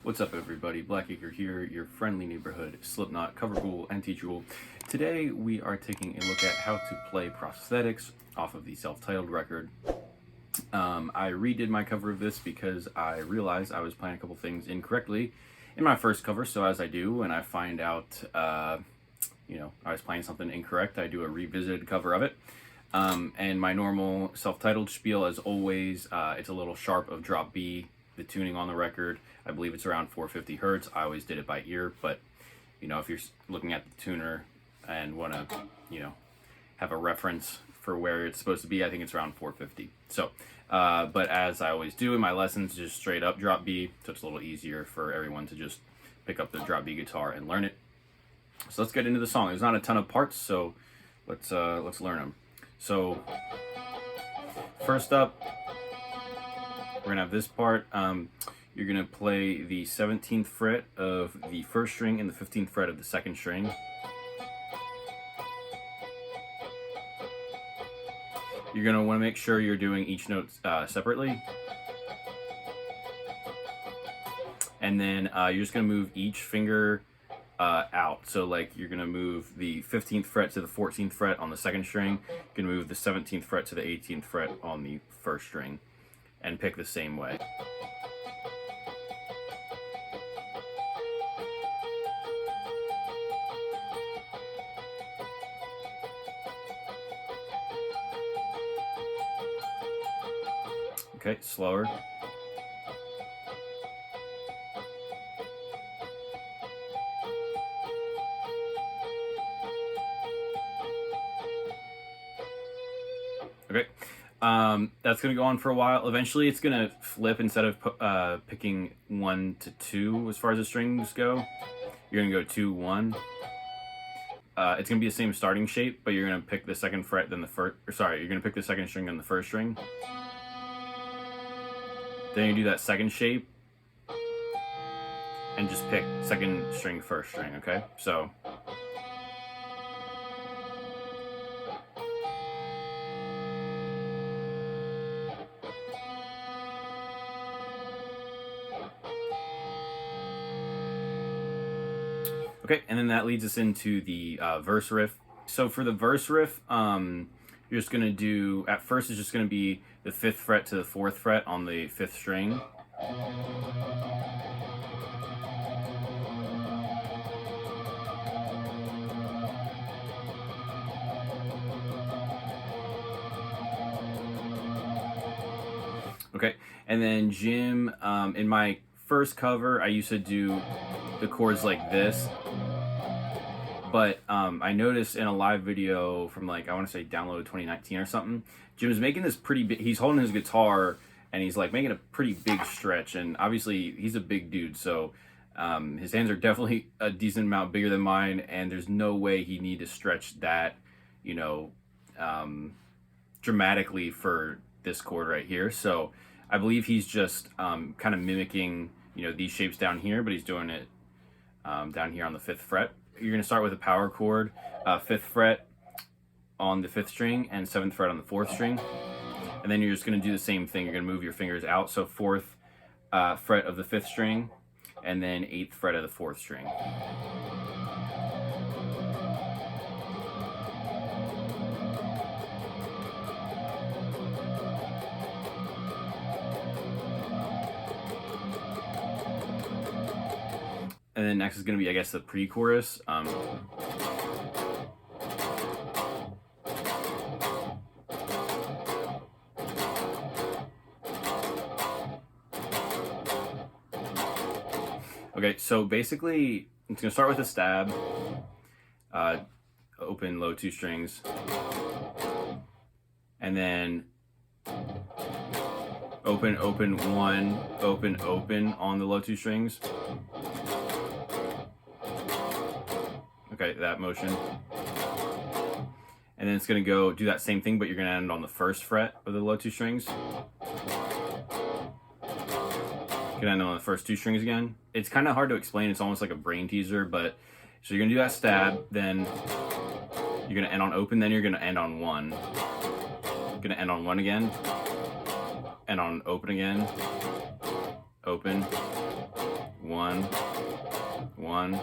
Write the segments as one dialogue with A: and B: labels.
A: What's up everybody, Blackacre here, your friendly neighborhood Slipknot cover ghoul and teacher ghoul. Today we are taking a look at how to play Prosthetics off of the self-titled record. I redid my cover of this because I realized I was playing a couple things incorrectly in my first cover, so as I do when I find out, I was playing something incorrect, I do a revisited cover of it. And my normal self-titled spiel, as always, it's a little sharp of drop B. The tuning on the record, I believe it's around 450 hertz. I always did it by ear, but if you're looking at the tuner and want to have a reference for where it's supposed to be, I think it's around 450. So but as I always do in my lessons, just straight up drop B, so it's a little easier for everyone to just pick up the drop B guitar and learn it. So let's get into the song. There's not a ton of parts, so let's learn them. So first up, we're gonna have this part. You're gonna play the 17th fret of the first string and the 15th fret of the second string. You're gonna want to make sure you're doing each note separately, and then you're just gonna move each finger out. So like you're gonna move the 15th fret to the 14th fret on the second string. You're gonna move the 17th fret to the 18th fret on the first string, and pick the same way. Okay, slower. Okay, that's gonna go on for a while. Eventually it's gonna flip. Instead of picking 1 to 2 as far as the strings go, you're gonna go 2 1. It's gonna be the same starting shape, but you're gonna pick the second fret, then the first, you're gonna pick the second string, then the first string. Then you do that second shape and just pick second string, first string, okay? So okay, and then that leads us into the verse riff. So for the verse riff, you're just gonna do, at first it's just gonna be the 5th fret to the 4th fret on the 5th string. Okay, and then Jim, in my first cover, I used to do the chords like this, but I noticed in a live video from I want to say downloaded 2019 or something, Jim's making this pretty big, he's holding his guitar and he's making a pretty big stretch, and obviously he's a big dude, so his hands are definitely a decent amount bigger than mine, and there's no way he need to stretch that, dramatically for this chord right here. So I believe he's just kind of mimicking, these shapes down here, but he's doing it down here on the 5th fret. You're going to start with a power chord, 5th fret on the 5th string and 7th fret on the 4th string. And then you're just going to do the same thing. You're going to move your fingers out. So 4th fret of the 5th string and then 8th fret of the 4th string. And then next is going to be, I guess, the pre-chorus. Okay, so basically, it's going to start with a stab, open, low 2 strings, and then open, open, 1, open, open on the low 2 strings. Okay, that motion. And then it's going to go do that same thing, but you're going to end on the 1st fret of the low 2 strings. You're going to end on the first 2 strings again. It's kind of hard to explain. It's almost like a brain teaser, but so you're going to do that stab, then you're going to end on open, then you're going to end on 1. You're going to end on 1 again, end on open again, open, 1, 1.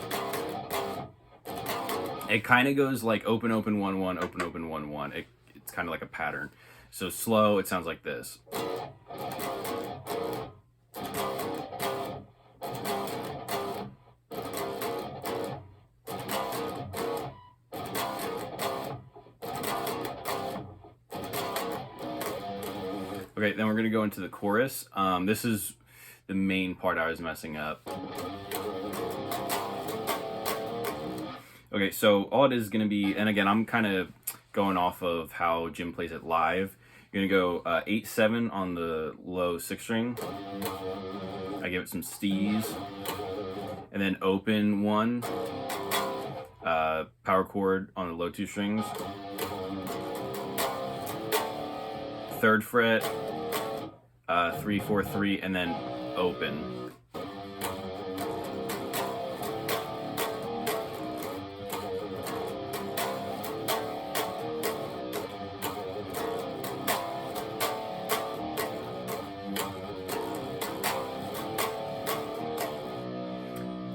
A: It kind of goes like open, open, 1, 1, open, open, 1, 1. It's kind of like a pattern. So slow, it sounds like this. Okay, then we're going to go into the chorus. This is the main part I was messing up. Okay, so all it is going to be, and again, I'm kind of going off of how Jim plays it live. You're going to go 8/7 on the low 6th string. I give it some stees. And then open 1, power chord on the low 2 strings. 3rd fret, 3, 4, 3, and then open.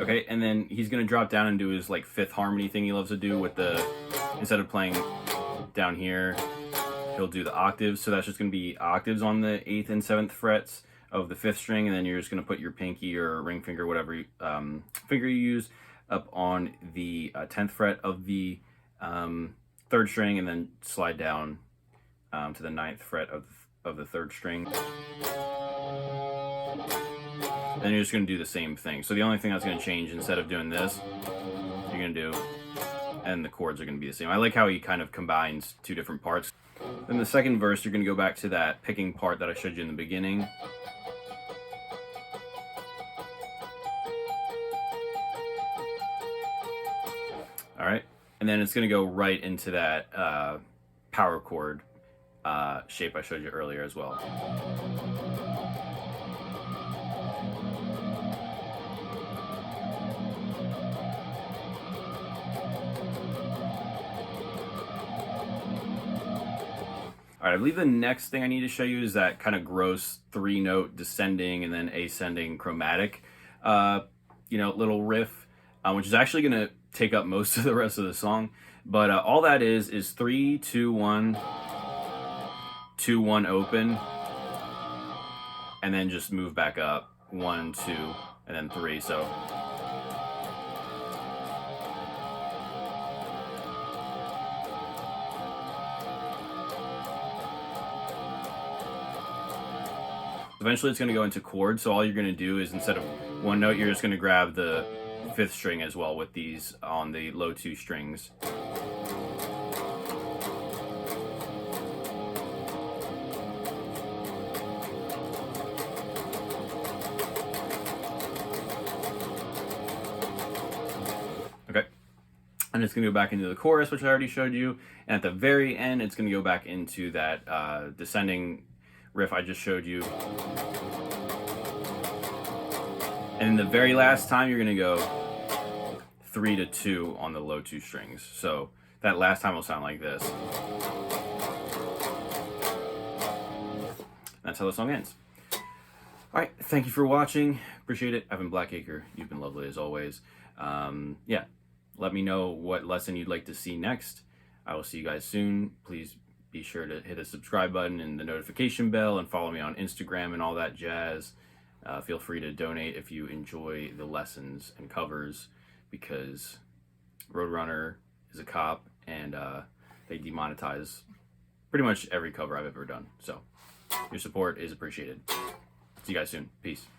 A: Okay, and then he's gonna drop down and do his like 5th harmony thing he loves to do with the, instead of playing down here, he'll do the octaves. So that's just gonna be octaves on the 8th and 7th frets of the 5th string, and then you're just gonna put your pinky or ring finger, whatever finger you use, up on the 10th fret of the 3rd string, and then slide down to the 9th fret of the 3rd string. Then you're just going to do the same thing. So the only thing that's going to change, instead of doing this, you're going to do, and the chords are going to be the same. I like how he kind of combines 2 different parts. Then the second verse, you're going to go back to that picking part that I showed you in the beginning. All right, and then it's going to go right into that power chord shape I showed you earlier as well. All right, I believe the next thing I need to show you is that kind of gross 3-note descending and then ascending chromatic, little riff, which is actually going to take up most of the rest of the song. But all that is 3, 2, 1, 2, 1 open, and then just move back up 1, 2, and then 3. So. Eventually it's going to go into chords, so all you're going to do is, instead of 1 note, you're just going to grab the 5th string as well with these on the low 2 strings. Okay, and it's going to go back into the chorus, which I already showed you, and at the very end it's going to go back into that descending riff I just showed you. And the very last time you're going to go 3 to 2 on the low 2 strings. So that last time will sound like this. That's how the song ends. All right, thank you for watching. Appreciate it. I've been Blackacre. You've been lovely as always. Yeah, let me know what lesson you'd like to see next. I will see you guys soon. Please be sure to hit the subscribe button and the notification bell, and follow me on Instagram and all that jazz. Feel free to donate if you enjoy the lessons and covers, because Roadrunner is a cop, and they demonetize pretty much every cover I've ever done. So your support is appreciated. See you guys soon. Peace.